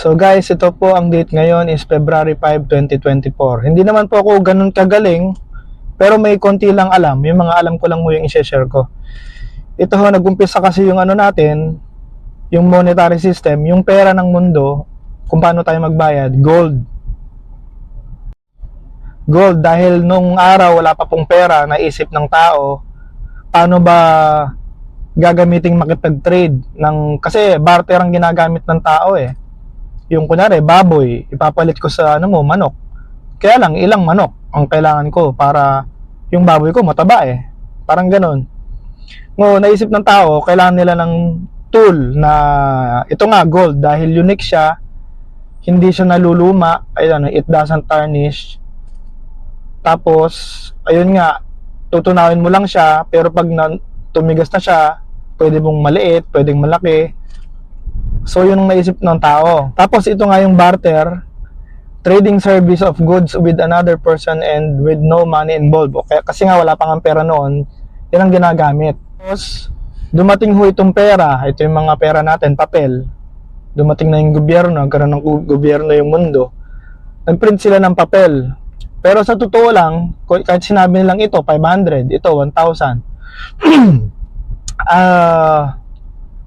So guys, ito po ang date ngayon is February 5, 2024. Hindi naman po ako ganun kagaling, pero may konti lang alam. Yung mga alam ko lang mo yung i-share ko. Ito ho, nag-umpisa kasi yung ano natin, yung monetary system, yung pera ng mundo, kung paano tayo magbayad, gold. Gold, dahil nung araw wala pa pong pera, naisip ng tao, paano ba gagamiting makipag-trade ng, kasi barter ang ginagamit ng tao eh. Yung kunyari, baboy, ipapalit ko sa ano mo, manok. Kaya lang, ilang manok ang kailangan ko para yung baboy ko mataba eh. Parang ganun. No, naisip ng tao, kailangan nila ng tool na ito nga, gold, dahil unique siya, hindi siya naluluma, ayun, it doesn't tarnish. Tapos, ayun nga, tutunawin mo lang siya, pero pag tumigas na siya, pwede mong maliit, pwedeng malaki. So, yun ang naisip ng tao. Tapos, ito nga yung barter, trading service of goods with another person and with no money involved. Okay? Kasi nga, wala pang pera noon, yan ang ginagamit. Tapos, dumating ho itong pera, ito yung mga pera natin, papel. Dumating na yung gobyerno, nagkaroon ng gobyerno yung mundo. Nag-print sila ng papel. Pero sa totoo lang, kahit sinabi nilang ito, 500, ito, 1,000.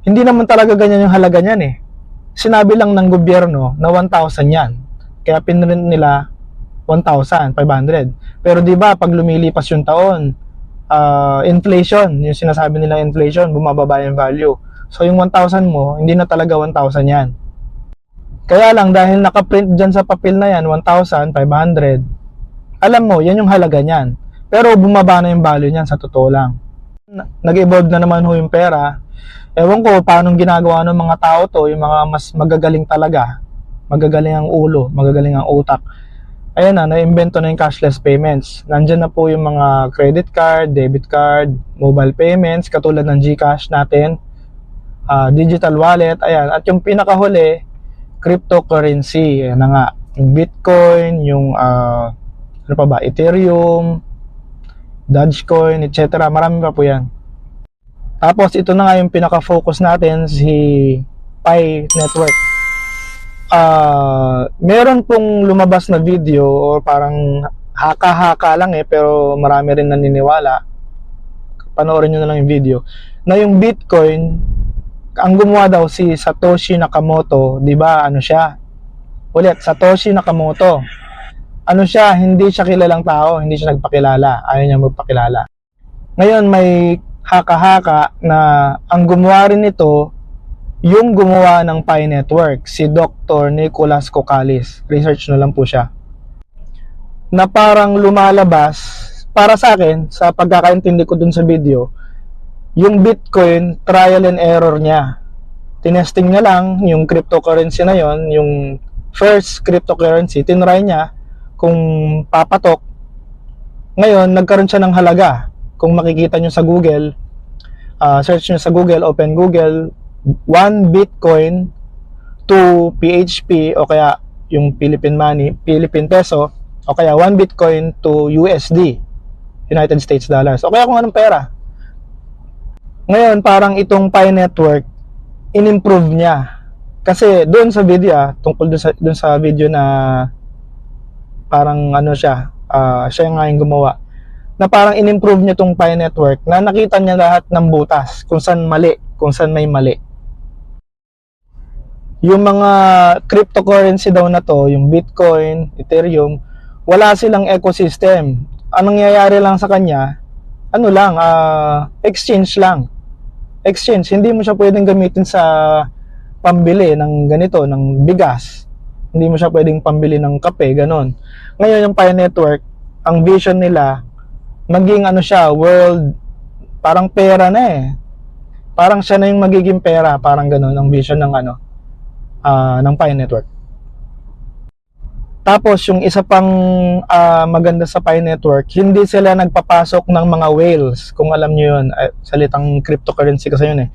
Hindi naman talaga ganyan yung halaga niyan eh. Sinabi lang ng gobyerno na 1,000 yan. Kaya pinrint nila 1,500. Pero di ba pag lumilipas yung taon, inflation, yung sinasabi nila inflation, bumababa yung value. So yung 1,000 mo, hindi na talaga 1,000 yan. Kaya lang dahil nakaprint dyan sa papel na yan, 1,500, alam mo, yan yung halaga niyan. Pero bumaba na yung value niyan sa totoo lang. Nag-evolve na naman ho yung pera. Ewan ko paano ginagawa ng mga tao to, yung mga mas magagaling talaga. Magagaling ang ulo, magagaling ang utak. Ayan na, na-invento na yung cashless payments. Nandyan na po yung mga credit card, debit card, mobile payments, katulad ng GCash natin, digital wallet, ayan. At yung pinakahuli, cryptocurrency. Ayan na nga, yung Bitcoin, yung ano pa ba, Ethereum, Dogecoin, etc. Marami pa po yan. Tapos ito na nga yung pinaka-focus natin, si Pi Network. Meron pong lumabas na video or parang haka-haka lang eh, pero marami rin naniniwala. Panoorin nyo na lang yung video. Na yung Bitcoin, ang gumawa daw si Satoshi Nakamoto, di ba? Ano siya? Ulit, Satoshi Nakamoto. Ano siya? Hindi siya kilalang tao, hindi siya nagpakilala. Ayaw niya magpakilala. Ngayon may haka-haka na ang gumawa rin nito, yung gumawa ng Pi Network, si Dr. Nicholas Kokkalis. Research na lang po siya. Na parang lumalabas, para sa akin, sa pagkakaintindi ko dun sa video, yung Bitcoin, trial and error niya. Tinesting niya lang yung cryptocurrency na yon, yung first cryptocurrency, tinry niya kung papatok. Ngayon, nagkaroon siya ng halaga. Kung makikita nyo sa Google, search nyo sa Google, open Google, 1 Bitcoin to PHP o kaya yung Philippine money, Philippine peso, o kaya 1 Bitcoin to USD, United States dollars, o kaya kung anong pera. Ngayon, parang itong Pi Network, in-improve niya. Kasi doon sa video, tungkol doon sa video na parang ano siya, siya nga yung gumawa, na parang in-improve niya itong Pi Network, na nakita niya lahat ng butas, kung saan mali, kung saan may mali. Yung mga cryptocurrency daw na to, yung Bitcoin, Ethereum, wala silang ecosystem. Anong nangyayari lang sa kanya, ano lang, exchange lang. Exchange, hindi mo siya pwedeng gamitin sa pambili ng ganito, ng bigas. Hindi mo siya pwedeng pambili ng kape, ganon. Ngayon yung Pi Network, ang vision nila, maging ano siya, world, parang pera na eh. Parang siya na yung magiging pera, parang ganon ang vision ng ano, ng Pi Network. Tapos yung isa pang maganda sa Pi Network, hindi sila nagpapasok ng mga whales, kung alam niyo yun, salitang cryptocurrency kasi yun eh.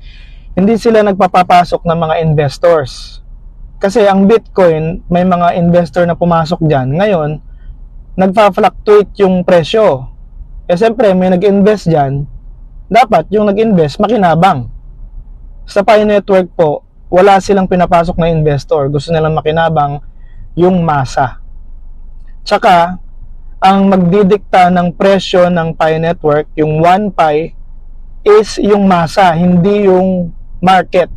Hindi sila nagpapapasok ng mga investors. Kasi ang Bitcoin, may mga investor na pumasok dyan. Ngayon, nagpa-fluctuate yung presyo. Eh siyempre, may nag-invest dyan, dapat yung nag-invest makinabang. Sa Pi Network po, wala silang pinapasok na investor. Gusto nilang makinabang yung masa. Tsaka, ang magdidikta ng presyo ng Pi Network, yung 1 Pi, is yung masa, hindi yung market.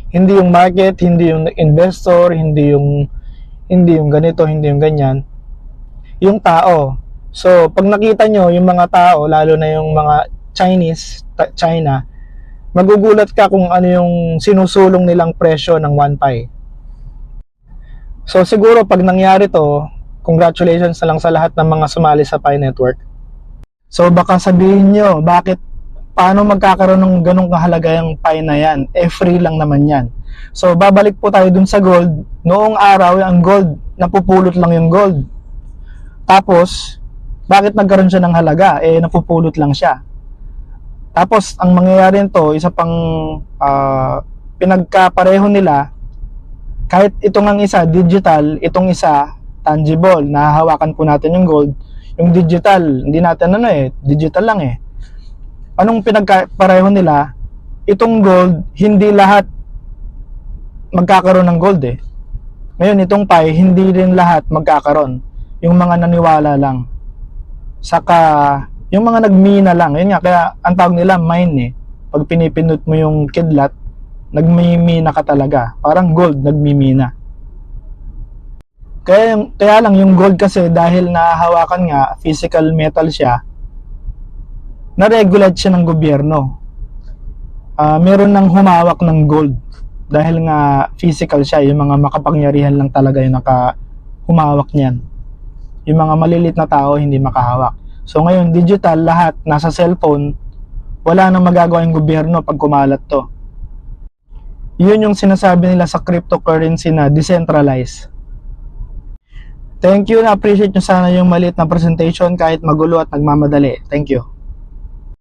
Hindi yung market, hindi yung investor, hindi yung ganito, hindi yung ganyan. Yung tao. So, pag nakita nyo yung mga tao, lalo na yung mga China, magugulat ka kung ano yung sinusulong nilang presyo ng 1 Pi. So, siguro pag nangyari to, congratulations na lang sa lahat ng mga sumali sa Pi Network. So, baka sabihin nyo, paano magkakaroon ng ganong kahalaga yung Pi na yan? Free lang naman yan. So, babalik po tayo dun sa gold. Noong araw, ang gold, napupulot lang yung gold. Tapos, bakit nagkaroon siya ng halaga? Napupulot lang siya. Tapos, ang mangyayari nito, isa pang pinagkapareho nila, kahit itong ang isa digital, itong isa tangible, nahahawakan po natin yung gold. Yung digital, hindi natin digital lang Anong pinagkapareho nila? Itong gold, hindi lahat magkakaroon ng gold Ngayon, itong Pi, hindi rin lahat magkakaroon. Yung mga naniwala lang. Saka, yung mga nagmina lang. Yun nga, kaya ang tawag nila mine Pag pinipindot mo yung kidlat, nagmimina ka talaga. Parang gold, nagmimina. Kaya lang yung gold kasi dahil nahahawakan nga, physical metal siya, na-regulate siya ng gobyerno. Meron nang humawak ng gold dahil nga physical siya, yung mga makapangyarihan lang talaga yung humawak niyan. Yung mga malilit na tao hindi makahawak. So ngayon, digital, lahat nasa cellphone, wala nang magagawa yung gobyerno pag kumalat to. Yun yung sinasabi nila sa cryptocurrency na decentralized. Thank you, na-appreciate nyo sana yung maliit na presentation kahit magulo at nagmamadali. Thank you.